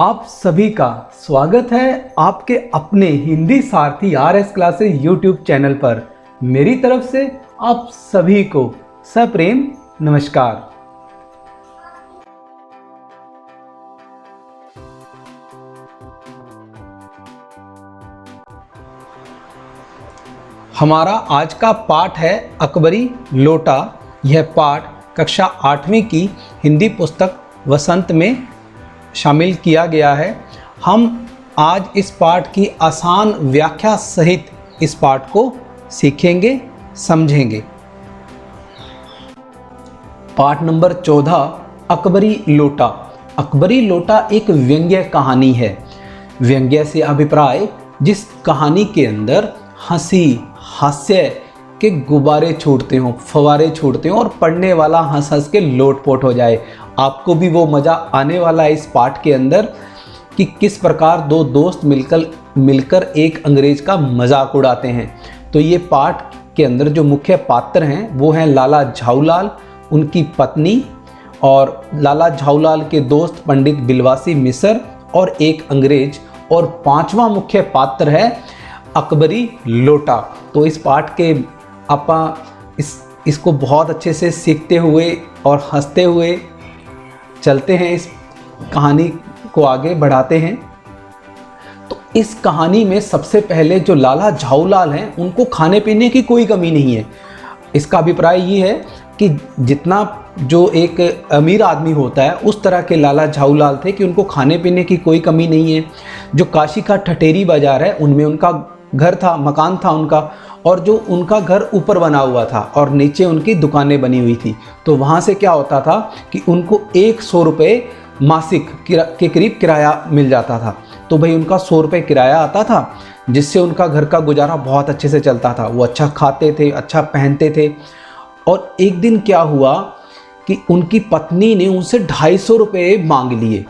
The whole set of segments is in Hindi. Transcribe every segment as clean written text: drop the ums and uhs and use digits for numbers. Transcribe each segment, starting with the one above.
आप सभी का स्वागत है आपके अपने हिंदी सारथी RS क्लासेस यूट्यूब चैनल पर। मेरी तरफ से आप सभी को सप्रेम नमस्कार। हमारा आज का पाठ है अकबरी लोटा। यह पाठ कक्षा 8वीं की हिंदी पुस्तक वसंत में शामिल किया गया है। हम आज इस पाठ की आसान व्याख्या सहित इस पाठ को सीखेंगे, समझेंगे। पाठ नंबर 14 अकबरी लोटा। अकबरी लोटा एक व्यंग्य कहानी है। व्यंग्य से अभिप्राय जिस कहानी के अंदर हंसी हास्य के गुब्बारे छोड़ते हों, फवारे छोड़ते हों और पढ़ने वाला हंस हंस के लोटपोट हो जाए। आपको भी वो मज़ा आने वाला है इस पाठ के अंदर कि किस प्रकार दो दोस्त मिलकर एक अंग्रेज का मजाक उड़ाते हैं। तो ये पाठ के अंदर जो मुख्य पात्र हैं वो हैं लाला झाऊलाल, उनकी पत्नी और लाला झाऊलाल के दोस्त पंडित बिलवासी मिसर और एक अंग्रेज, और पांचवा मुख्य पात्र है अकबरी लोटा। तो इस पाठ के आपा इसको बहुत अच्छे से सीखते हुए और हंसते हुए चलते हैं, इस कहानी को आगे बढ़ाते हैं। तो इस कहानी में सबसे पहले जो लाला झाऊलाल हैं उनको खाने पीने की कोई कमी नहीं है। इसका अभिप्राय ये है कि जितना जो एक अमीर आदमी होता है उस तरह के लाला झाऊलाल थे कि उनको खाने पीने की कोई कमी नहीं है। जो काशी का ठठेरी बाजार है उनमें उनका घर था, मकान था उनका, और जो उनका घर ऊपर बना हुआ था और नीचे उनकी दुकानें बनी हुई थी। तो वहाँ से क्या होता था कि उनको 100 रुपये मासिक के करीब किराया मिल जाता था। तो भाई उनका 100 रुपये किराया आता था, जिससे उनका घर का गुजारा बहुत अच्छे से चलता था। वो अच्छा खाते थे, अच्छा पहनते थे। और एक दिन क्या हुआ कि उनकी पत्नी ने उनसे 250 रुपये मांग लिए।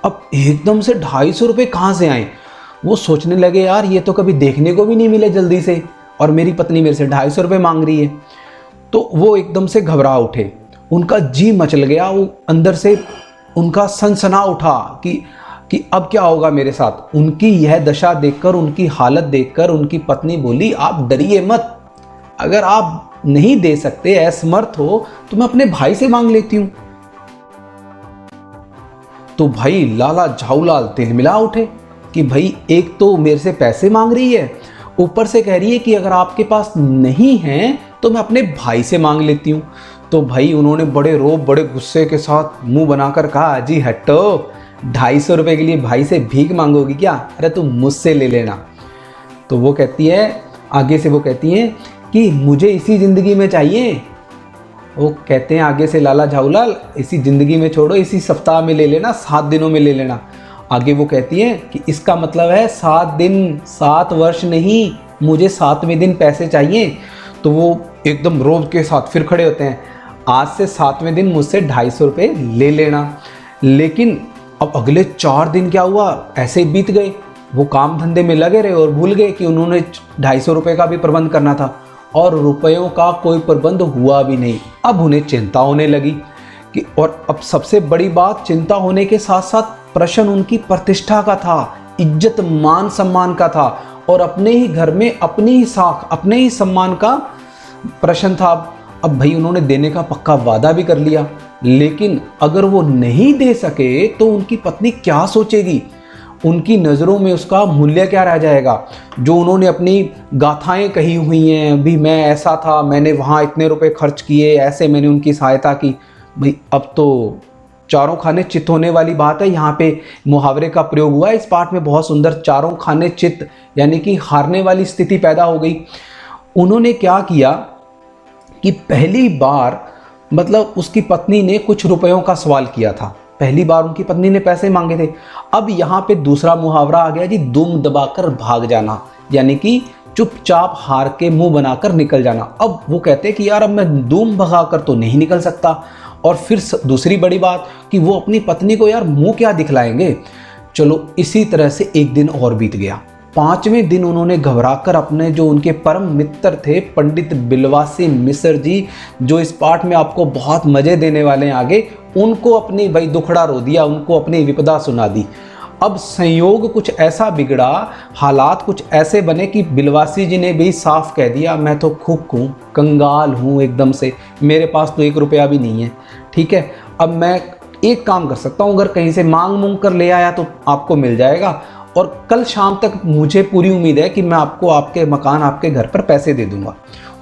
अब एकदम से 250 रुपये कहाँ से आए? वो सोचने लगे, यार ये तो कभी देखने को भी नहीं मिले जल्दी से, और मेरी पत्नी मेरे से 250 रुपये मांग रही है। तो वो एकदम से घबरा उठे, उनका जी मचल गया। वो अंदर से उनका सनसना उठा कि अब क्या होगा मेरे साथ। उनकी यह दशा देखकर, उनकी हालत देखकर उनकी पत्नी बोली, आप डरिए मत, अगर आप नहीं दे सकते, असमर्थ हो, तो मैं अपने भाई से मांग लेती हूँ। तो भाई लाला झाऊलाल तिलमिला उठे कि भाई एक तो मेरे से पैसे मांग रही है, ऊपर से कह रही है कि अगर आपके पास नहीं है तो मैं अपने भाई से मांग लेती हूँ। तो भाई उन्होंने बड़े रोब, बड़े गुस्से के साथ मुंह बनाकर कहा, जी हटो, 250 रुपये के लिए भाई से भीख मांगोगी क्या? अरे तुम मुझसे ले लेना। तो वो कहती है, आगे से वो कहती हैं कि मुझे इसी ज़िंदगी में चाहिए। वो कहते हैं आगे से लाला झाऊलाल, इसी ज़िंदगी में छोड़ो, इसी सप्ताह में ले लेना, 7 दिनों में ले लेना। आगे वो कहती हैं कि इसका मतलब है 7 दिन, 7 वर्ष नहीं, मुझे 7वें दिन पैसे चाहिए। तो वो एकदम रोब के साथ फिर खड़े होते हैं, आज से 7वें दिन मुझसे 250 रुपये ले लेना। लेकिन अब अगले 4 दिन क्या हुआ, ऐसे ही बीत गए। वो काम धंधे में लगे रहे और भूल गए कि उन्होंने 250 रुपये का भी प्रबंध करना था, और रुपयों का कोई प्रबंध हुआ भी नहीं। अब उन्हें चिंता होने लगी कि, और अब सबसे बड़ी बात, चिंता होने के साथ साथ प्रश्न उनकी प्रतिष्ठा का था, इज्जत मान सम्मान का था, और अपने ही घर में अपनी ही साख, अपने ही सम्मान का प्रश्न था। अब भाई उन्होंने देने का पक्का वादा भी कर लिया, लेकिन अगर वो नहीं दे सके तो उनकी पत्नी क्या सोचेगी? उनकी नज़रों में उसका मूल्य क्या रह जाएगा? जो उन्होंने अपनी गाथाएं कही हुई हैं, अभी मैं ऐसा था, मैंने वहाँ इतने रुपए खर्च किए, ऐसे मैंने उनकी सहायता की। भाई अब तो चारों खाने चित होने वाली बात है। यहाँ पे मुहावरे का प्रयोग हुआ है इस पाठ में, बहुत सुंदर, चारों खाने चित, यानी कि हारने वाली स्थिति पैदा हो गई। उन्होंने क्या किया कि पहली बार, मतलब उसकी पत्नी ने कुछ रुपयों का सवाल किया था, पहली बार उनकी पत्नी ने पैसे मांगे थे। अब यहाँ पे दूसरा मुहावरा आ गया जी, दुम दबाकर भाग जाना, यानी कि चुपचाप हार के मुंह बनाकर निकल जाना। अब वो कहते हैं कि यार अब मैं दुम भगाकर तो नहीं निकल सकता, और फिर दूसरी बड़ी बात कि वो अपनी पत्नी को यार मुंह क्या दिखलाएंगे। चलो इसी तरह से एक दिन और बीत गया। 5वें दिन उन्होंने घबराकर अपने जो उनके परम मित्र थे पंडित बिलवासी मिसर जी, जो इस पाठ में आपको बहुत मज़े देने वाले हैं आगे, उनको अपनी भाई दुखड़ा रो दिया, उनको अपनी विपदा सुना दी। अब संयोग कुछ ऐसा बिगड़ा, हालात कुछ ऐसे बने कि बिलवासी जी ने भी साफ कह दिया, मैं तो खुक हूँ, कंगाल हूँ एकदम से, मेरे पास तो 1 रुपया भी नहीं है। ठीक है, अब मैं एक काम कर सकता हूँ, अगर कहीं से मांग कर ले आया तो आपको मिल जाएगा, और कल शाम तक मुझे पूरी उम्मीद है कि मैं आपको आपके मकान, आपके घर पर पैसे दे दूँगा।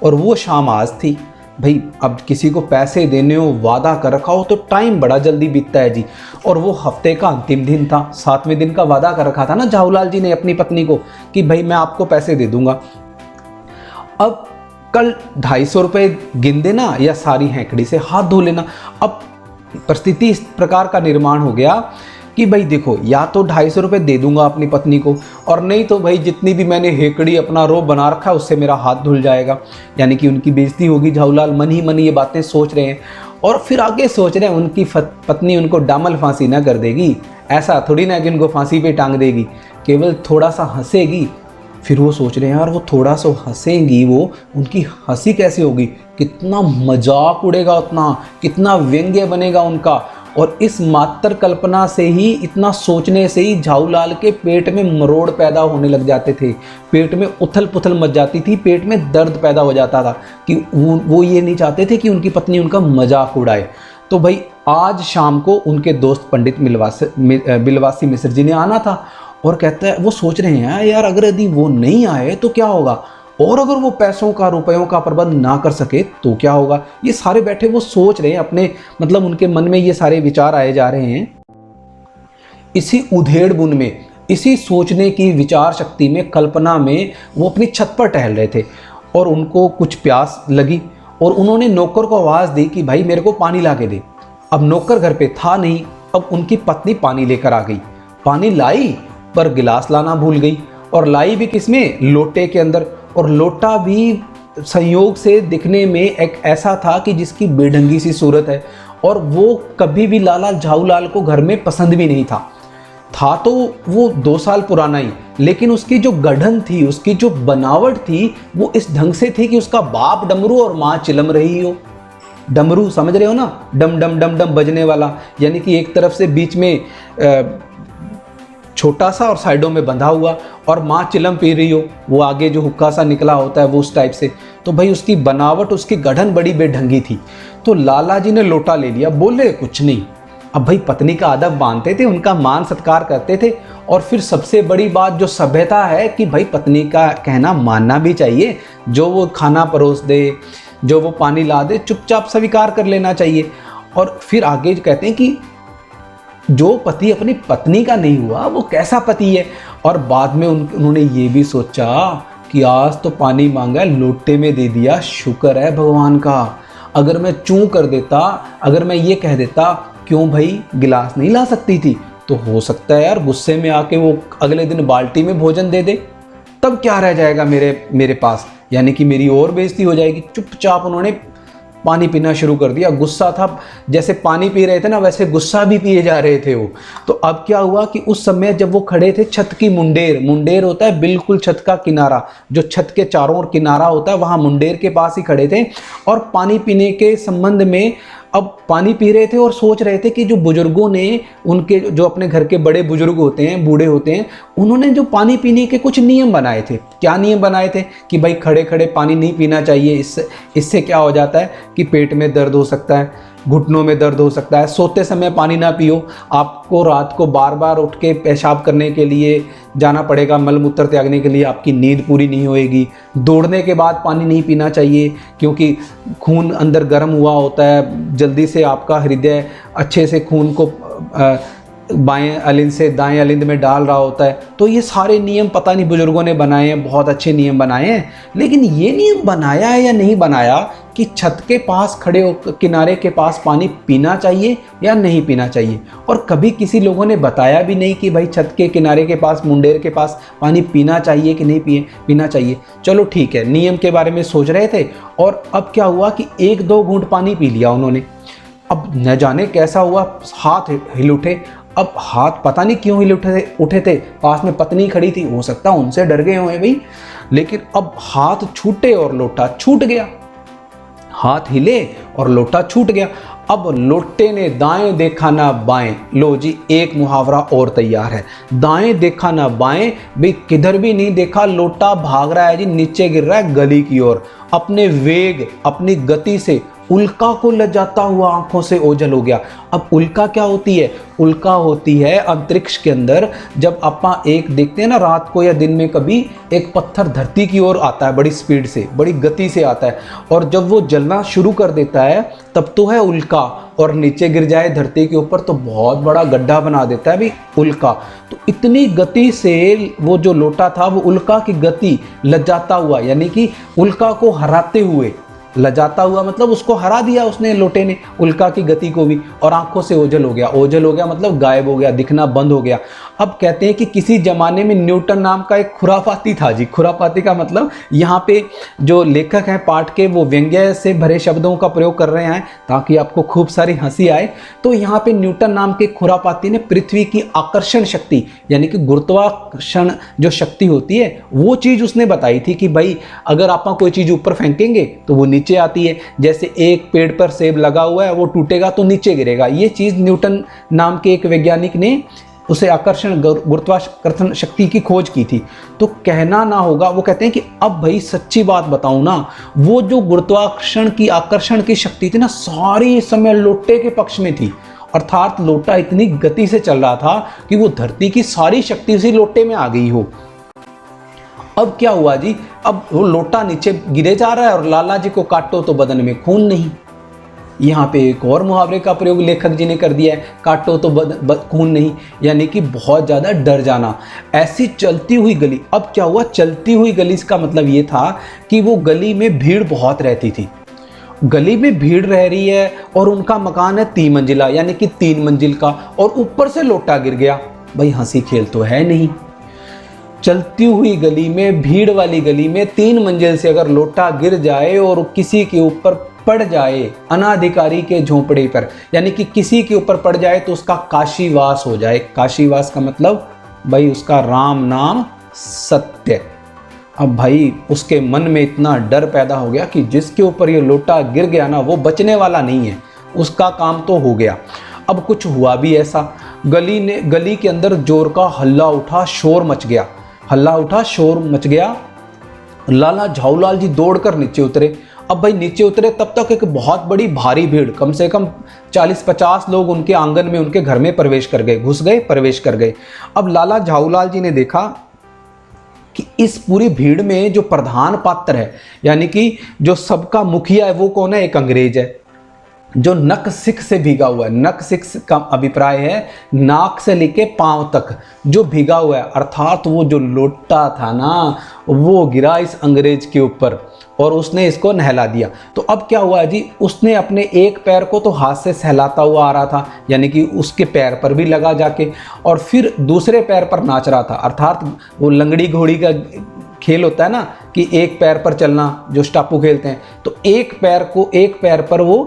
और वो शाम आज थी। भाई अब किसी को पैसे देने हो, वादा कर रखा हो तो टाइम बड़ा जल्दी बीतता है जी। और वो हफ्ते का अंतिम दिन था, 7वें दिन का वादा कर रखा था ना झाऊलाल जी ने अपनी पत्नी को कि भाई मैं आपको पैसे दे दूंगा। अब कल 250 रुपये गिन देना या सारी हैंकड़ी से हाथ धो लेना। अब परिस्थिति इस प्रकार का निर्माण हो गया कि भाई देखो, या तो 250 रुपये दे दूंगा अपनी पत्नी को, और नहीं तो भाई जितनी भी मैंने हेकड़ी अपना रो बना रखा है उससे मेरा हाथ धुल जाएगा, यानी कि उनकी बेइज्जती होगी। झाऊलाल मन ही मन ये बातें सोच रहे हैं, और फिर आगे सोच रहे हैं उनकी पत्नी उनको डामल फांसी ना कर देगी। ऐसा थोड़ी ना कि उनको फांसी पे टांग देगी, केवल थोड़ा सा हंसेगी। फिर वो सोच रहे हैं यार वो थोड़ा सा हंसेंगी, वो उनकी हंसी कैसे होगी, कितना मजाक उड़ेगा, उतना कितना व्यंग्य बनेगा उनका। और इस मात्र कल्पना से ही, इतना सोचने से ही झाऊलाल के पेट में मरोड़ पैदा होने लग जाते थे, पेट में उथल पुथल मच जाती थी, पेट में दर्द पैदा हो जाता था कि वो ये नहीं चाहते थे कि उनकी पत्नी उनका मजाक उड़ाए। तो भाई आज शाम को उनके दोस्त पंडित बिलवासी मिश्र जी ने आना था, और कहता है, वो सोच रहे हैं यार अगर यदि वो नहीं आए तो क्या होगा, और अगर वो पैसों का, रुपयों का प्रबंध ना कर सके तो क्या होगा। ये सारे बैठे वो सोच रहे हैं अपने, मतलब उनके मन में ये सारे विचार आए जा रहे हैं। इसी उधेड़ बुन में, इसी सोचने की विचार शक्ति में, कल्पना में वो अपनी छत पर टहल रहे थे, और उनको कुछ प्यास लगी, और उन्होंने नौकर को आवाज़ दी कि भाई मेरे को पानी ला के दे। अब नौकर घर पे था नहीं, अब उनकी पत्नी पानी लेकर आ गई। पानी लाई पर गिलास लाना भूल गई, और लाई भी किसमें, लोटे के अंदर। और लोटा भी संयोग से दिखने में एक ऐसा था कि जिसकी बेढंगी सी सूरत है, और वो कभी भी लाला झाऊलाल को घर में पसंद भी नहीं था तो वो 2 साल पुराना ही, लेकिन उसकी जो गढ़न थी, उसकी जो बनावट थी, वो इस ढंग से थी कि उसका बाप डमरू और माँ चिलम रही हो। डमरू समझ रहे हो ना, डम डम डम डम बजने वाला, यानी कि एक तरफ से बीच में छोटा सा और साइडों में बंधा हुआ, और माँ चिलम पी रही हो, वो आगे जो हुक्का सा निकला होता है वो उस टाइप से। तो भाई उसकी बनावट, उसकी गढ़न बड़ी बेढंगी थी। तो लाला जी ने लोटा ले लिया, बोले कुछ नहीं। अब भाई पत्नी का अदब मानते थे, उनका मान सत्कार करते थे, और फिर सबसे बड़ी बात जो सभ्यता है कि भाई पत्नी का कहना मानना भी चाहिए। जो वो खाना परोस दे, जो वो पानी ला दे, चुपचाप स्वीकार कर लेना चाहिए। और फिर आगे कहते हैं कि जो पति अपनी पत्नी का नहीं हुआ वो कैसा पति है। और बाद में उन्होंने ये भी सोचा कि आज तो पानी मांगा, लोटे में दे दिया, शुक्र है भगवान का। अगर मैं चूं कर देता, अगर मैं ये कह देता क्यों भाई गिलास नहीं ला सकती थी, तो हो सकता है यार गुस्से में आके वो अगले दिन बाल्टी में भोजन दे दे, तब क्या रह जाएगा मेरे पास, यानी कि मेरी और बेइज्जती हो जाएगी। चुपचाप उन्होंने पानी पीना शुरू कर दिया। गुस्सा था, जैसे पानी पी रहे थे ना वैसे गुस्सा भी पिए जा रहे थे वो। तो अब क्या हुआ कि उस समय जब वो खड़े थे, छत की मुंडेर होता है बिल्कुल छत का किनारा, जो छत के चारों ओर किनारा होता है, वहाँ मुंडेर के पास ही खड़े थे, और पानी पीने के संबंध में अब पानी पी रहे थे और सोच रहे थे कि जो बुजुर्गों ने, उनके जो अपने घर के बड़े बुजुर्ग होते हैं, बूढ़े होते हैं, उन्होंने जो पानी पीने के कुछ नियम बनाए थे। क्या नियम बनाए थे कि भाई खड़े खड़े पानी नहीं पीना चाहिए, इससे क्या हो जाता है कि पेट में दर्द हो सकता है, घुटनों में दर्द हो सकता है। सोते समय पानी ना पियो, आपको रात को बार बार उठ के पेशाब करने के लिए जाना पड़ेगा, मलमूत्र त्यागने के लिए, आपकी नींद पूरी नहीं होएगी। दौड़ने के बाद पानी नहीं पीना चाहिए क्योंकि खून अंदर गर्म हुआ होता है, जल्दी से आपका हृदय अच्छे से खून को बाएं अलिंद से दाएं अलिंद में डाल रहा होता है। तो ये सारे नियम पता नहीं बुजुर्गों ने बनाए हैं, बहुत अच्छे नियम बनाए हैं। लेकिन ये नियम बनाया है या नहीं बनाया कि छत के पास खड़े होकर किनारे के पास पानी पीना चाहिए या नहीं पीना चाहिए, और कभी किसी लोगों ने बताया भी नहीं कि भाई छत के किनारे के पास, मुंडेर के पास पानी पीना चाहिए कि नहीं पीना चाहिए। चलो ठीक है, नियम के बारे में सोच रहे थे, और अब क्या हुआ कि 1-2 घूंट पानी पी लिया उन्होंने। अब न जाने कैसा हुआ, हाथ हिल उठे। अब हाथ पता नहीं क्यों हिल उठे थे, पास में पत्नी खड़ी थी, हो सकता है उनसे डर गए हों भाई। लेकिन अब हाथ छूटे और लोटा छूट गया, हाथ हिले और लोटा छूट गया। अब लोटे ने दाएं देखा ना बाएं। लो जी, एक मुहावरा और तैयार है। दाएं देखा ना बाएं, भाई किधर भी नहीं देखा, लोटा भाग रहा है जी, नीचे गिर रहा है गली की ओर। अपने वेग, अपनी गति से उल्का को लजाता हुआ आंखों से ओझल हो गया। अब उल्का क्या होती है? उल्का होती है अंतरिक्ष के अंदर जब अपा एक देखते हैं ना रात को या दिन में, कभी एक पत्थर धरती की ओर आता है बड़ी स्पीड से, बड़ी गति से आता है, और जब वो जलना शुरू कर देता है तब तो है उल्का, और नीचे गिर जाए धरती के ऊपर तो बहुत बड़ा गड्ढा बना देता है भी उल्का। तो इतनी गति से वो जो लोटा था वो उल्का की गति लजाता हुआ, यानी कि उल्का को हराते हुए, लजाता हुआ मतलब उसको हरा दिया उसने, लोटे ने, उल्का की गति को भी, और आंखों से ओझल हो गया। ओझल हो गया मतलब गायब हो गया, दिखना बंद हो गया। अब कहते हैं कि किसी जमाने में न्यूटन नाम का एक खुरापाती था जी। खुरापाती का मतलब यहाँ पे जो लेखक हैं पाठ के, वो व्यंग्य से भरे शब्दों का प्रयोग कर रहे हैं ताकि आपको खूब सारी हंसी आए। तो यहाँ पे न्यूटन नाम के खुरापाती ने पृथ्वी की आकर्षण शक्ति, यानी कि गुरुत्वाकर्षण जो शक्ति होती है, वो चीज़ उसने बताई थी कि भाई अगर आप कोई चीज़ ऊपर फेंकेंगे तो वो नीचे आती है। जैसे एक पेड़ पर सेब लगा हुआ है, वो टूटेगा तो नीचे गिरेगा। ये चीज़ न्यूटन नाम के एक वैज्ञानिक ने उसे आकर्षण, गुरुत्वाकर्षण शक्ति की खोज की थी। तो कहना ना होगा, वो कहते हैं कि अब भाई सच्ची बात बताऊं ना, वो जो गुरुत्वाकर्षण की, आकर्षण की शक्ति थी ना, सारी समय लोटे के पक्ष में थी। अर्थात लोटा इतनी गति से चल रहा था कि वो धरती की सारी शक्ति उसी लोटे में आ गई हो। अब क्या हुआ जी, अब वो लोटा नीचे गिरे जा रहा है और लाला जी को काटो तो बदन में खून नहीं। यहाँ पे एक और मुहावरे का प्रयोग लेखक जी ने कर दिया है, काटो तो खून नहीं, यानी कि बहुत ज़्यादा डर जाना। ऐसी चलती हुई गली, अब क्या हुआ, चलती हुई गली का मतलब ये था कि वो गली में भीड़ बहुत रहती थी। गली में भीड़ रह रही है और उनका मकान है 3 मंजिला, यानी कि 3 मंजिल का, और ऊपर से लोटा गिर गया। भाई हंसी खेल तो है नहीं। चलती हुई गली में, भीड़ वाली गली में 3 मंजिल से अगर लोटा गिर जाए और किसी के ऊपर पड़ जाए, अनाधिकारी के झोंपड़े पर, यानी कि किसी के ऊपर पड़ जाए तो उसका काशीवास हो जाए। काशीवास का मतलब भाई उसका राम नाम सत्य। अब भाई उसके मन में इतना डर पैदा हो गया कि जिसके ऊपर ये लोटा गिर गया ना, वो बचने वाला नहीं है, उसका काम तो हो गया। अब कुछ हुआ भी ऐसा, गली के अंदर जोर का हल्ला उठा, शोर मच गया। हल्ला उठा, शोर मच गया। लाला झाऊलाल जी दौड़कर नीचे उतरे। अब भाई नीचे उतरे तब तक एक बहुत बड़ी भारी भीड़, कम से कम 40-50 लोग उनके आंगन में, उनके घर में प्रवेश कर गए, घुस गए, प्रवेश कर गए। अब लाला झाऊलाल जी ने देखा कि इस पूरी भीड़ में जो प्रधान पात्र है, यानी कि जो सबका मुखिया है, वो कौन है? एक अंग्रेज है जो नक सिक से भीगा हुआ है। नक सिक का अभिप्राय है नाक से लेके पांव तक जो भीगा हुआ है, अर्थात वो जो लोटा था ना, वो गिरा इस अंग्रेज के ऊपर और उसने इसको नहला दिया। तो अब क्या हुआ जी, उसने अपने एक पैर को तो हाथ से सहलाता हुआ आ रहा था, यानी कि उसके पैर पर भी लगा जाके, और फिर दूसरे पैर पर नाच रहा था। अर्थात वो लंगड़ी घोड़ी का खेल होता है ना कि एक पैर पर चलना, जो स्टापू खेलते हैं, तो एक पैर पर वो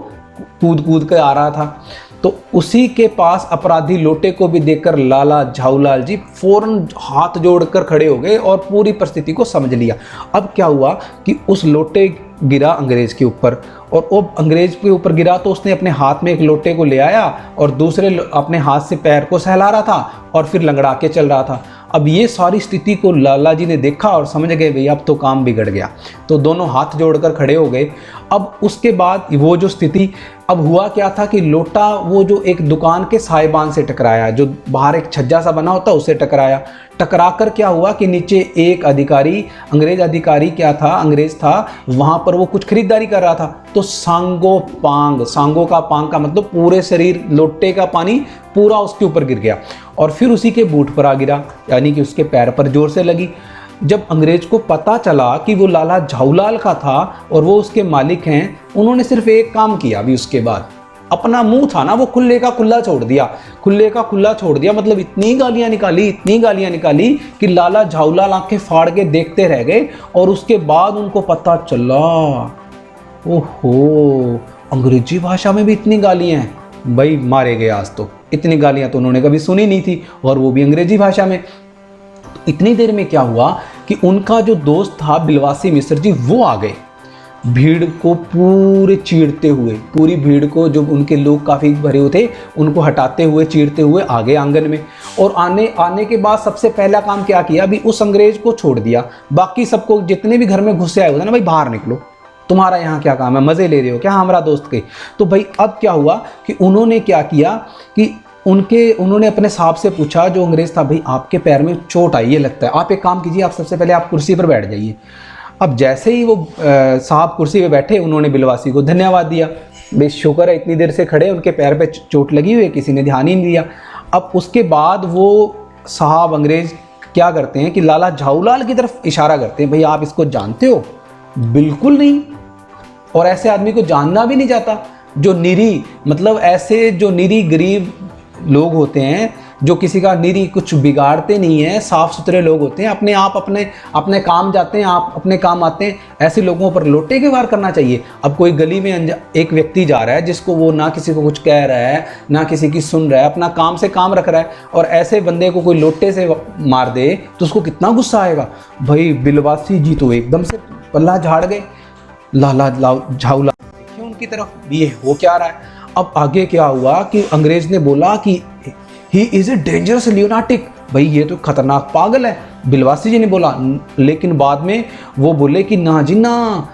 कूद कर आ रहा था। तो उसी के पास अपराधी लोटे को भी देखकर लाला झाऊलाल जी फौरन हाथ जोड़कर खड़े हो गए और पूरी परिस्थिति को समझ लिया। अब क्या हुआ कि उस लोटे गिरा अंग्रेज के ऊपर, और वो अंग्रेज के ऊपर गिरा तो उसने अपने हाथ में एक लोटे को ले आया और दूसरे अपने हाथ से पैर को सहला रहा था और फिर लंगड़ा के चल रहा था। अब ये सारी स्थिति को लाला जी ने देखा और समझ गए भाई अब तो काम बिगड़ गया, तो दोनों हाथ जोड़कर खड़े हो गए। अब उसके बाद वो जो स्थिति, अब हुआ क्या था कि लोटा वो जो एक दुकान के साहिबान से टकराया, जो बाहर एक छज्जा सा बना होता उससे टकराया। टकराकर क्या हुआ कि नीचे एक अधिकारी, अंग्रेज अधिकारी क्या था, अंग्रेज था, वहाँ पर वो कुछ खरीदारी कर रहा था। तो सांगो का पांग का मतलब पूरे शरीर, लोटे का पानी पूरा उसके ऊपर गिर गया और फिर उसी के बूट पर आ गिरा, यानी कि उसके पैर पर जोर से लगी। जब अंग्रेज को पता चला कि वो लाला झाऊलाल का था और वो उसके मालिक हैं, उन्होंने सिर्फ एक काम किया। अभी उसके बाद अपना मुंह था ना वो खुले का खुला छोड़ दिया, मतलब इतनी गालियां निकाली कि लाला झाऊलाल आंखें फाड़ के देखते रह गए। और उसके बाद उनको पता चला, ओहो अंग्रेजी भाषा में भी इतनी गालियां हैं, भाई मारे गए आज तो। इतनी गालियां तो उन्होंने कभी सुनी नहीं थी और वो भी अंग्रेजी भाषा में। इतनी देर में क्या हुआ कि उनका जो दोस्त था बिलवासी मिश्र जी, वो आ गए। भीड़ को पूरे चीरते हुए, पूरी भीड़ को, जो उनके लोग काफ़ी भरे हुए थे, उनको हटाते हुए, चीरते हुए आगे आंगन में। और आने के बाद सबसे पहला काम क्या किया, अभी उस अंग्रेज को छोड़ दिया, बाकी सबको, जितने भी घर में घुसे आए होते ना, भाई बाहर निकलो, तुम्हारा यहाँ क्या काम है, मज़े ले रहे हो क्या हमारा दोस्त के। तो भाई अब क्या हुआ कि उन्होंने क्या किया कि उन्होंने अपने साहब से पूछा, जो अंग्रेज़ था, भाई आपके पैर में चोट आई है लगता है, आप एक काम कीजिए, आप सबसे पहले आप कुर्सी पर बैठ जाइए। अब जैसे ही वो साहब कुर्सी पे बैठे, उन्होंने बिलवासी को धन्यवाद दिया, भाई शुक्र है इतनी देर से खड़े, उनके पैर पे चोट लगी हुई है, किसी ने ध्यान ही नहीं दिया। अब उसके बाद वो साहब अंग्रेज़ क्या करते हैं कि लाला झाऊलाल की तरफ इशारा करते हैं, भाई आप इसको जानते हो? बिल्कुल नहीं, और ऐसे आदमी को जानना भी नहीं चाहता, जो निरी, मतलब ऐसे जो निरी गरीब लोग होते हैं, जो किसी का निरी कुछ बिगाड़ते नहीं है, साफ़ सुथरे लोग होते हैं, अपने आप अपने काम जाते हैं, आप अपने काम आते हैं, ऐसे लोगों पर लोटे के वार करना चाहिए। अब कोई गली में एक व्यक्ति जा रहा है, जिसको वो ना किसी को कुछ कह रहा है, ना किसी की सुन रहा है, अपना काम से काम रख रहा है, और ऐसे बंदे को कोई लोटे से मार दे तो उसको कितना गुस्सा आएगा। भाई बिलवासी जी तो एकदम से पल्ला झाड़ गए, लाला झाऊलाल देखिए उनकी तरफ, ये हो क्या रहा है। अब आगे क्या हुआ कि अंग्रेज ने बोला कि ही इज़ ए डेंजरस ल्यूनाटिक, भाई ये तो खतरनाक पागल है, बिलवासी जी ने बोला। लेकिन बाद में वो बोले कि ना जी ना,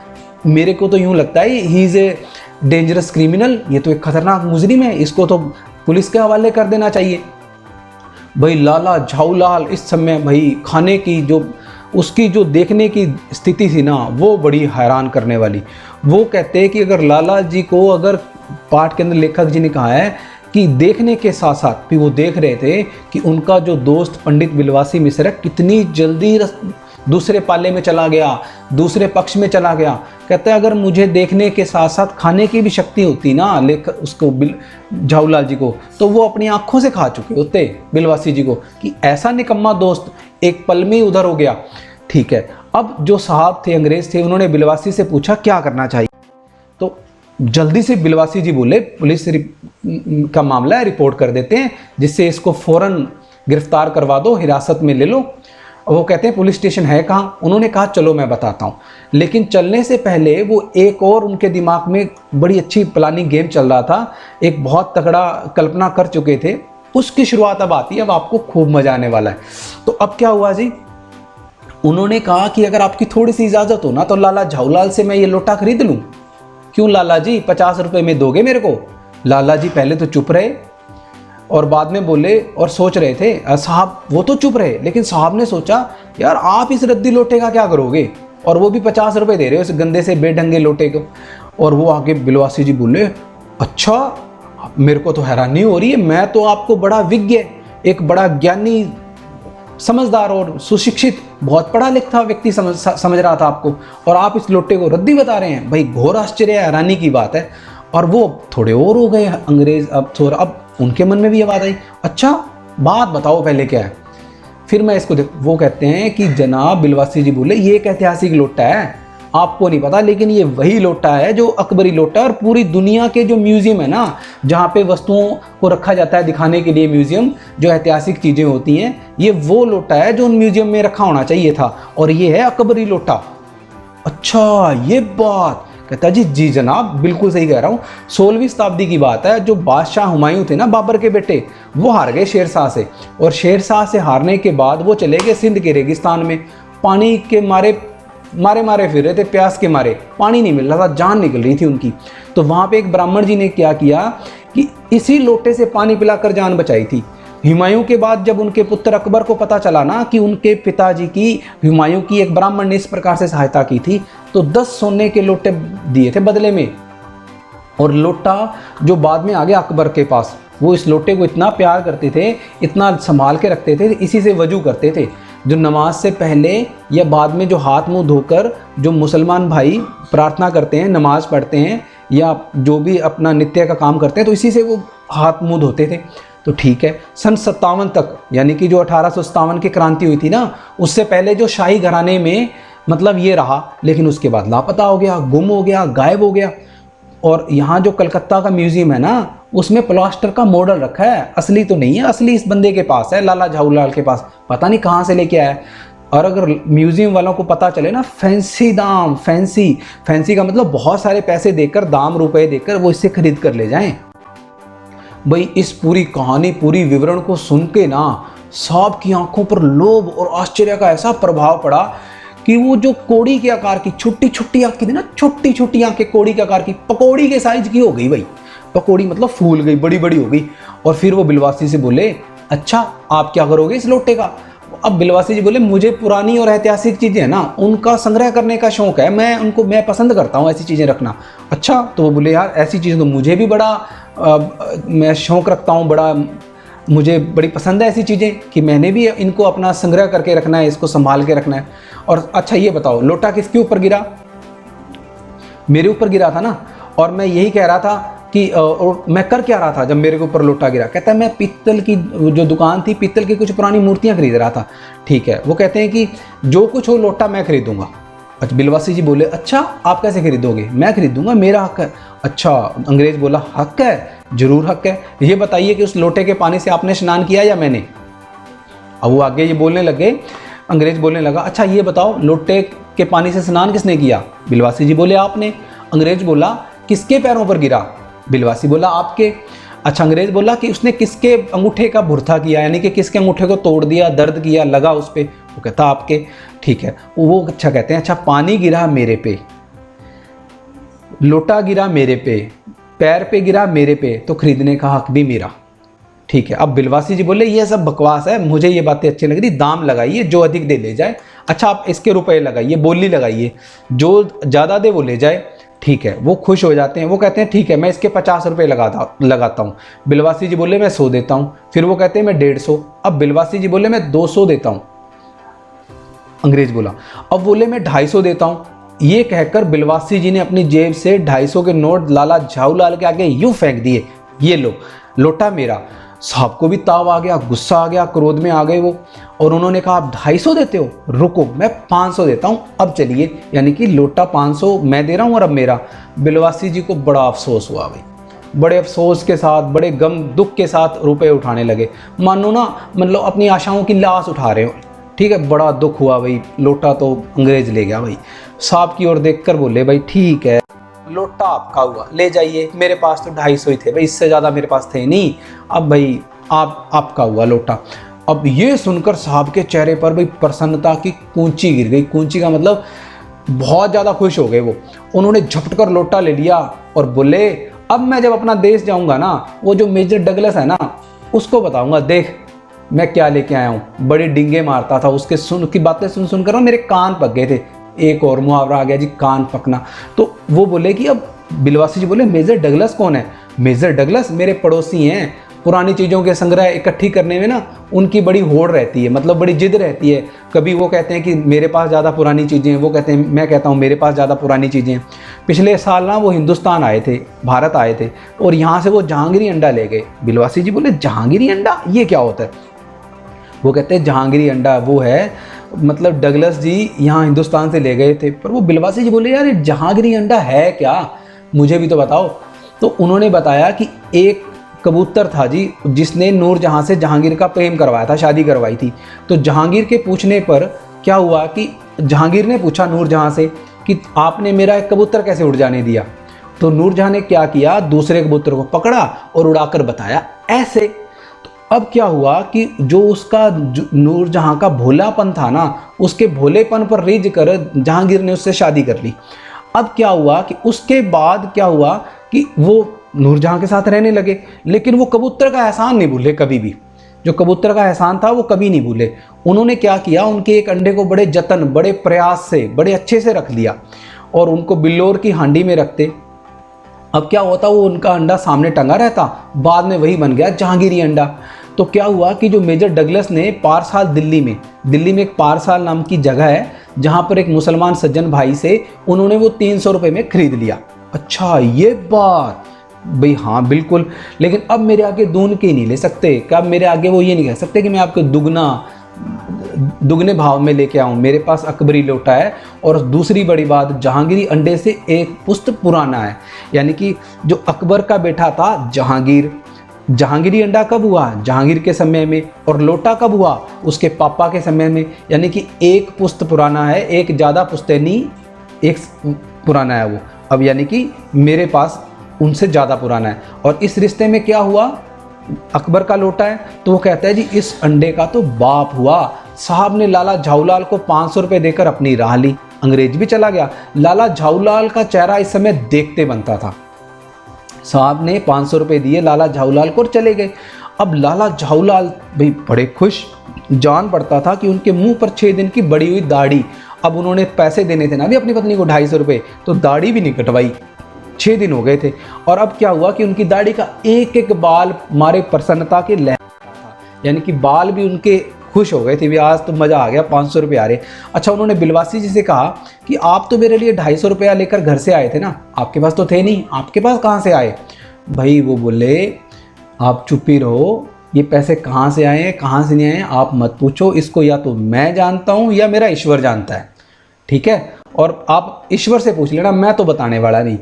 मेरे को तो यूँ लगता है he is a dangerous criminal, ये तो एक खतरनाक मुजरिम है, इसको तो पुलिस के हवाले कर देना चाहिए। भाई लाला झाऊलाल इस समय भाई खाने की जो उसकी जो देखने की स्थिति थी ना, वो बड़ी हैरान करने वाली। वो कहते हैं कि अगर लाला जी को, अगर पाठ के अंदर लेखक जी ने कहा है कि देखने के साथ साथ भी वो देख रहे थे कि उनका जो दोस्त पंडित बिलवासी मिश्र कितनी जल्दी दूसरे पाले में चला गया, दूसरे पक्ष में चला गया। कहता है अगर मुझे देखने के साथ साथ खाने की भी शक्ति होती ना लेखक उसको झाऊलाल जी को, तो वो अपनी आंखों से खा चुके होते बिलवासी जी को, कि ऐसा निकम्मा दोस्त एक पल में उधर हो गया। ठीक है, अब जो साहब थे, अंग्रेज थे, उन्होंने बिलवासी से पूछा क्या करना चाहिए। तो जल्दी से बिलवासी जी बोले पुलिस का मामला है, रिपोर्ट कर देते हैं, जिससे इसको फ़ौरन गिरफ्तार करवा दो, हिरासत में ले लो। वो कहते हैं पुलिस स्टेशन है कहाँ? उन्होंने कहा चलो मैं बताता हूँ। लेकिन चलने से पहले वो एक और उनके दिमाग में बड़ी अच्छी प्लानिंग गेम चल रहा था, एक बहुत तगड़ा कल्पना कर चुके थे, उसकी शुरुआत अब आती है, अब आपको खूब मजा आने वाला है। तो अब क्या हुआ जी, उन्होंने कहा कि अगर आपकी थोड़ी सी इजाज़त हो ना तो लाला झाऊलाल से मैं ये लोटा खरीद लूँ। क्यों लाला जी, 50 रुपये में दोगे मेरे को? लाला जी पहले तो चुप रहे और बाद में बोले, और सोच रहे थे साहब, वो तो चुप रहे, लेकिन साहब ने सोचा यार आप इस रद्दी लोटे का क्या करोगे, और वो भी 50 रुपये दे रहे हो इस गंदे से बेढंगे लोटे को। और वो आगे बिलवासी जी बोले अच्छा, मेरे को तो हैरानी हो रही है, मैं तो आपको बड़ा विज्ञ, एक बड़ा ज्ञानी, समझदार और सुशिक्षित, बहुत पढ़ा लिखा व्यक्ति समझ रहा था आपको, और आप इस लोटे को रद्दी बता रहे हैं। भाई घोर आश्चर्य, हैरानी की बात है। और वो थोड़े और हो गए अंग्रेज, अब उनके मन में भी ये बात आई, अच्छा बात बताओ पहले क्या है, फिर मैं इसको वो कहते हैं कि जनाब बिलवासी जी बोले ये एक ऐतिहासिक लोटा है, आपको नहीं पता, लेकिन ये वही लोटा है जो अकबरी लोटा है, और पूरी दुनिया के जो म्यूजियम है ना, जहाँ पे वस्तुओं को रखा जाता है दिखाने के लिए, म्यूजियम जो ऐतिहासिक चीज़ें होती हैं, ये वो लोटा है जो उन म्यूजियम में रखा होना चाहिए था, और ये है अकबरी लोटा। अच्छा ये बात, कहता जी जी जनाब बिल्कुल सही कह रहा हूँ। 16वीं शताब्दी की बात है, जो बादशाह हुमायूं थे ना, बाबर के बेटे, वो हार गए शेरशाह से, और शेरशाह से हारने के बाद वो चले गए सिंध के रेगिस्तान में, पानी के मारे फिर रहे थे, प्यास के मारे, पानी नहीं मिल रहा था, जान निकल रही थी उनकी। तो वहाँ पे एक ब्राह्मण जी ने क्या किया कि इसी लोटे से पानी पिलाकर जान बचाई थी। हुमायूं के बाद जब उनके पुत्र अकबर को पता चला ना कि उनके पिताजी की, हुमायूं की एक ब्राह्मण ने इस प्रकार से सहायता की थी, तो 10 सोने के लोटे दिए थे बदले में। और लोटा जो बाद में आ गया अकबर के पास, वो इस लोटे को इतना प्यार करते थे, इतना संभाल के रखते थे, इसी से वजू करते थे। जो नमाज से पहले या बाद में जो हाथ मुंह धोकर जो मुसलमान भाई प्रार्थना करते हैं, नमाज पढ़ते हैं, या जो भी अपना नित्य का काम करते हैं, तो इसी से वो हाथ मुंह धोते थे। तो ठीक है, सन 57 तक, यानी कि जो 1857 की क्रांति हुई थी ना, उससे पहले जो शाही घराने में मतलब ये रहा, लेकिन उसके बाद लापता हो गया, गुम हो गया, गायब हो गया। और यहाँ जो कलकत्ता का म्यूजियम है ना, उसमें प्लास्टर का मॉडल रखा है, असली तो नहीं है, असली इस बंदे के पास है, लाला झाऊलाल के पास, पता नहीं कहाँ से लेके आया। और अगर म्यूजियम वालों को पता चले ना, फैंसी दाम, फैंसी फैंसी का मतलब बहुत सारे पैसे देकर, दाम रुपए देकर वो इससे खरीद कर ले जाएं। भाई इस पूरी कहानी, पूरी विवरण को सुन के ना साहब की आंखों पर लोभ और आश्चर्य का ऐसा प्रभाव पड़ा कि वो जो कोड़ी के आकार की छोटी छोटी आंखें थी ना, छोटी छोटी आंखें कोड़ी के आकार की, पकौड़ी के साइज की हो गई भाई। पकौड़ी मतलब फूल गई, बड़ी बड़ी हो गई। और फिर वो बिलवासी से बोले, अच्छा आप क्या करोगे इस लोटे का? अब बिलवासी जी बोले, मुझे पुरानी और ऐतिहासिक चीज़ें हैं ना, उनका संग्रह करने का शौक है, मैं पसंद करता हूँ ऐसी चीज़ें रखना। अच्छा, तो वो बोले, यार ऐसी चीज़ें तो मुझे भी बड़ा मैं शौक रखता हूँ, बड़ा मुझे बड़ी पसंद है ऐसी चीज़ें कि मैंने भी इनको अपना संग्रह करके रखना है, इसको संभाल के रखना है। और अच्छा ये बताओ, लोटा किसके ऊपर गिरा? मेरे ऊपर गिरा था ना। और मैं यही कह रहा था कि और मैं कर क्या रहा था जब मेरे के ऊपर लोटा गिरा? कहता है मैं पीतल की जो दुकान थी, पीतल की कुछ पुरानी मूर्तियाँ खरीद रहा था। ठीक है, वो कहते हैं कि जो कुछ हो लोटा मैं खरीदूंगा। अच्छा, बिलवासी जी बोले, अच्छा आप कैसे खरीदोगे? मैं खरीदूंगा, मेरा हक है। अच्छा, अंग्रेज बोला, हक है? जरूर हक है। ये बताइए कि उस लोटे के पानी से आपने स्नान किया या मैंने? अब वो आगे ये बोलने लगे, अंग्रेज बोलने लगा, अच्छा ये बताओ लोटे के पानी से स्नान किसने किया? बिलवासी जी बोले, आपने। अंग्रेज बोला, किसके पैरों पर गिरा? बिलवासी बोला, आपके। अच्छा, अंग्रेज बोला कि उसने किसके अंगूठे का भुरथा किया, यानी कि किसके अंगूठे को तोड़ दिया, दर्द किया, लगा उस पर? वो कहता, आपके। ठीक है, वो अच्छा कहते हैं, अच्छा पानी गिरा मेरे पे, लोटा गिरा मेरे पे, पैर पे गिरा मेरे पे, तो खरीदने का हक भी मेरा। ठीक है। अब बिलवासी जी बोले, ये सब बकवास है, मुझे ये बातें अच्छी लग रही, दाम लगाइए, जो अधिक दे ले जाए। अच्छा, आप इसके रुपए लगाइए, बोली लगाइए, जो ज़्यादा दे वो ले जाए। ठीक है, वो खुश हो जाते हैं, वो कहते हैं ठीक है मैं इसके 50 रुपये लगाता हूँ। बिलवासी जी बोले, मैं 100 देता हूँ। फिर वो कहते हैं मैं 150। अब बिलवासी जी बोले, मैं 200 देता हूँ। अंग्रेज बोला, अब बोले मैं 250 देता हूँ। ये कहकर बिलवासी जी ने अपनी जेब से 250 के नोट लाला झाऊलाल के आगे यूं फेंक दिए, ये लो लोटा मेरा। साहब को भी ताव आ गया, गुस्सा आ गया, क्रोध में आ गए वो, और उन्होंने कहा आप 250 देते हो, रुको मैं 500 देता हूँ, अब चलिए। यानी कि लोटा 500 मैं दे रहा हूँ और अब मेरा। बिलवासी जी को बड़ा अफसोस हुआ भाई, बड़े अफसोस के साथ, बड़े गम दुख के साथ रुपए उठाने लगे, मानो ना मतलब अपनी आशाओं की लाश उठा रहे हो। ठीक है, बड़ा दुख हुआ भाई, लोटा तो अंग्रेज ले गया भाई। साहब की ओर देखकर बोले, भाई ठीक है लोटा आपका हुआ, ले जाइए, मेरे पास तो 250 ही थे भाई, इससे ज़्यादा मेरे पास थे नहीं, अब भाई आपका हुआ लोटा। अब ये सुनकर साहब के चेहरे पर भाई प्रसन्नता की कूंची गिर गई। कूंची का मतलब बहुत ज़्यादा खुश हो गए वो। उन्होंने झपट कर लोटा ले लिया और बोले, अब मैं जब अपना देश जाऊंगा ना, वो जो मेजर डगलस है ना, उसको बताऊंगा, देख मैं क्या लेके आया हूँ। बड़े डिंगे मारता था, उसकी बातें सुन सुनकर ना मेरे कान पक गए थे। एक और मुहावरा आ गया जी, कान पकना। तो वो बोले कि अब बिलवासी जी बोले, मेजर डगलस कौन है? मेजर डगलस मेरे पड़ोसी हैं, पुरानी चीज़ों के संग्रह इकट्ठी करने में ना उनकी बड़ी होड़ रहती है, मतलब बड़ी जिद रहती है। कभी वो कहते हैं कि मेरे पास ज़्यादा पुरानी चीज़ें हैं, वो कहते हैं, मैं कहता हूँ मेरे पास ज़्यादा पुरानी चीज़ें हैं। पिछले साल ना वो हिंदुस्तान आए थे, भारत आए थे, और यहाँ से वो जहांगीरी अंडा ले गए। बिलवासी जी बोले, जहांगीरी अंडा ये क्या होता है? वो कहते हैं जहांगीरी अंडा वो है, मतलब डगलस जी यहाँ हिंदुस्तान से ले गए थे। पर वो बिलवासी जी बोले, यार ये जहांगीरी अंडा है क्या, मुझे भी तो बताओ। तो उन्होंने बताया कि एक कबूतर था जी, जिसने नूरजहां से जहांगीर का प्रेम करवाया था, शादी करवाई थी। तो जहांगीर के पूछने पर क्या हुआ कि जहांगीर ने पूछा नूरजहां से कि आपने मेरा एक कबूतर कैसे उड़ जाने दिया? तो नूरजहां ने क्या किया, दूसरे कबूतर को पकड़ा और उड़ाकर बताया ऐसे। तो अब क्या हुआ कि जो उसका नूरजहां का भोलापन था ना, उसके भोलेपन पर रिझ कर जहांगीर ने उससे शादी कर ली। अब क्या हुआ कि उसके बाद क्या हुआ कि वो नूरजहां के साथ रहने लगे, लेकिन वो कबूतर का एहसान नहीं भूले कभी भी। जो कबूतर का एहसान था वो कभी नहीं भूले। उन्होंने क्या किया, उनके एक अंडे को बड़े जतन, बड़े प्रयास से, बड़े अच्छे से रख लिया और उनको बिल्लोर की हांडी में रखते। अब क्या होता, वो उनका अंडा सामने टंगा रहता, बाद में वही बन गया जहांगीरी अंडा। तो क्या हुआ कि जो मेजर डगलस ने पारसाल दिल्ली में एक पारसाल नाम की जगह है, जहाँ पर एक मुसलमान सज्जन भाई से उन्होंने वो 300 रुपये में खरीद लिया। अच्छा ये बात भाई, हाँ बिल्कुल, लेकिन अब मेरे आगे दून के नहीं ले सकते। क्या मेरे आगे वो ये नहीं कह सकते कि मैं आपको दुगने भाव में लेके आऊँ? मेरे पास अकबरी लोटा है, और दूसरी बड़ी बात, जहांगीरी अंडे से एक पुस्त पुराना है। यानी कि जो अकबर का बेटा था जहांगीर, जहांगीरी अंडा कब हुआ? जहांगीर के समय में। और लोटा कब हुआ? उसके पापा के समय में। यानी कि एक पुश्त पुराना है, एक ज़्यादा पुश्तैनी एक पुराना है वो। अब यानी कि मेरे पास उनसे ज़्यादा पुराना है। और इस रिश्ते में क्या हुआ? अकबर का लोटा है, तो वो कहता है जी इस अंडे का तो बाप हुआ। साहब ने लाला झाऊलाल को 500 रुपये देकर अपनी राह ली। अंग्रेज भी चला गया। लाला झाऊलाल का चेहरा इस समय देखते बनता था। साहब ने 500 रुपये दिए लाला झाऊलाल को और चले गए। अब लाला झाऊलाल भाई बड़े खुश, जान पड़ता था कि उनके मुंह पर 6 दिन की बड़ी हुई दाढ़ी। अब उन्होंने पैसे देने थे ना अभी अपनी पत्नी को 250 रुपये, तो दाढ़ी भी नहीं कटवाई। 6 दिन हो गए थे। और अब क्या हुआ कि उनकी दाढ़ी का एक एक बाल मारे प्रसन्नता के लहर था। यानी कि बाल भी उनके खुश हो गए थे भी, आज तो मज़ा आ गया, 500 रुपये आ रहे। अच्छा, उन्होंने बिलवासी जी से कहा कि आप तो मेरे लिए 250 रुपया लेकर घर से आए थे ना, आपके पास तो थे नहीं, आपके पास कहाँ से आए? भाई वो बोले आप चुप ही रहो, ये पैसे कहाँ से आए हैं कहाँ से नहीं आए आप मत पूछो, इसको या तो मैं जानता हूँ या मेरा ईश्वर जानता है, ठीक है? और आप ईश्वर से पूछ लेना, मैं तो बताने वाला नहीं।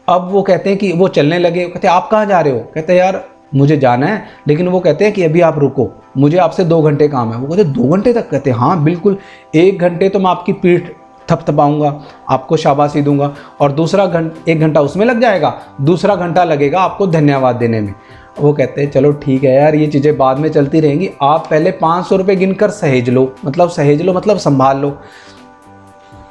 अब वो कहते हैं कि वो चलने लगे। कहते हैं आप कहाँ जा रहे हो? कहते हैं यार मुझे जाना है, लेकिन वो कहते हैं कि अभी आप रुको, मुझे आपसे 2 घंटे काम है। वो कहते हैं 2 घंटे तक? कहते हैं हाँ बिल्कुल, 1 घंटे तो मैं आपकी पीठ थपथपाऊंगा, आपको शाबाशी दूंगा, और दूसरा 1 घंटा उसमें लग जाएगा, दूसरा घंटा लगेगा आपको धन्यवाद देने में। वो कहते हैं चलो ठीक है यार, ये चीज़ें बाद में चलती रहेंगी, आप पहले 500 रुपये गिनकर सहेज लो, मतलब संभाल लो।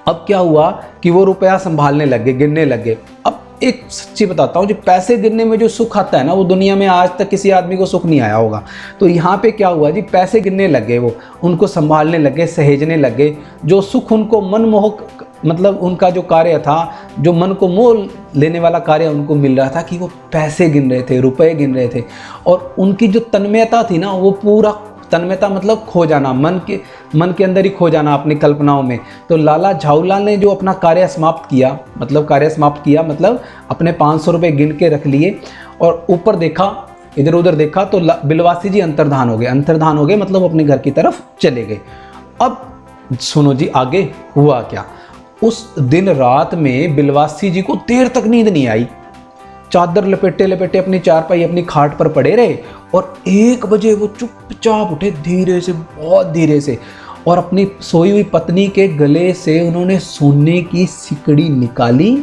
अब क्या हुआ कि वो रुपया संभालने लगे, गिनने लगे। अब एक सच्ची बताता हूँ, जो पैसे गिनने में जो सुख आता है ना, वो दुनिया में आज तक किसी आदमी को सुख नहीं आया होगा। तो यहाँ पे क्या हुआ जी, पैसे गिनने लगे, वो उनको संभालने लगे, सहेजने लगे। जो सुख उनको मनमोहक, मतलब उनका जो कार्य था, जो मन को मोह लेने वाला कार्य उनको मिल रहा था कि वो पैसे गिन रहे थे, रुपए गिन रहे थे। और उनकी जो तन्मयता थी ना, वो पूरा, तन्मयता मतलब खो जाना, मन के अंदर ही खो जाना अपनी कल्पनाओं में। तो लाला झाऊलाल ने जो अपना कार्य समाप्त किया, मतलब अपने 500 रुपये गिन के रख लिए और ऊपर देखा, इधर उधर देखा, तो बिलवासी जी अंतर्धान हो गए, मतलब अपने घर की तरफ चले गए। अब सुनो जी आगे हुआ क्या। उस दिन रात में बिलवासी जी को देर तक नींद नहीं आई। चादर लपेटे लपेटे अपनी चारपाई, अपनी खाट पर पड़े रहे, और 1 बजे वो चुपचाप उठे, धीरे से, बहुत धीरे से, और अपनी सोई हुई पत्नी के गले से उन्होंने सोने की सिकड़ी निकाली,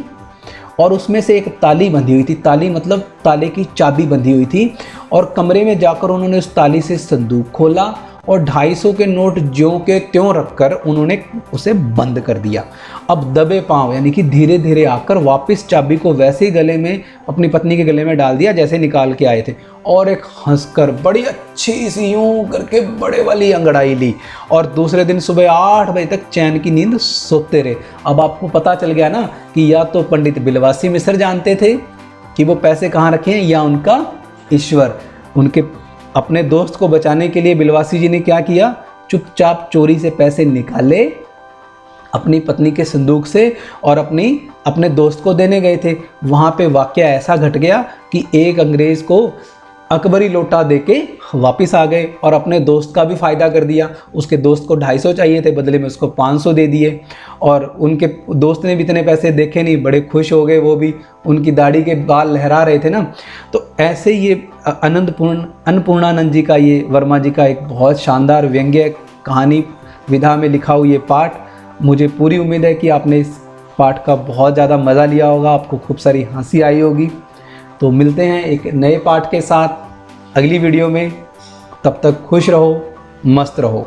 और उसमें से एक ताली बंधी हुई थी, ताली मतलब ताले की चाबी बंधी हुई थी। और कमरे में जाकर उन्होंने उस ताली से संदूक खोला और 250 के नोट ज्यों के त्यों रखकर उन्होंने उसे बंद कर दिया। अब दबे पांव, यानी कि धीरे धीरे आकर वापस चाबी को वैसे ही गले में, अपनी पत्नी के गले में डाल दिया जैसे निकाल के आए थे, और एक हंसकर बड़ी अच्छी सी यूं करके बड़े वाली अंगड़ाई ली, और दूसरे दिन सुबह 8 बजे तक चैन की नींद सोते रहे। अब आपको पता चल गया ना कि या तो पंडित बिलवासी मिश्र जानते थे कि वो पैसे कहाँ रखे हैं, या उनका ईश्वर। उनके अपने दोस्त को बचाने के लिए बिलवासी जी ने क्या किया, चुपचाप चोरी से पैसे निकाले अपनी पत्नी के संदूक से और अपने दोस्त को देने गए थे। वहाँ पे वाकया ऐसा घट गया कि एक अंग्रेज़ को अकबरी लोटा देके वापस आ गए और अपने दोस्त का भी फ़ायदा कर दिया। उसके दोस्त को 250 चाहिए थे, बदले में उसको 500 दे दिए, और उनके दोस्त ने भी इतने पैसे देखे नहीं, बड़े खुश हो गए, वो भी उनकी दाढ़ी के बाल लहरा रहे थे ना। तो ऐसे ये अन्नपूर्णानंद जी का, ये वर्मा जी का एक बहुत शानदार व्यंग्य कहानी विधा में लिखा हुआ ये पाठ, मुझे पूरी उम्मीद है कि आपने इस पाठ का बहुत ज़्यादा मज़ा लिया होगा, आपको खूब सारी हंसी आई होगी। तो मिलते हैं एक नए पाठ के साथ अगली वीडियो में, तब तक खुश रहो, मस्त रहो।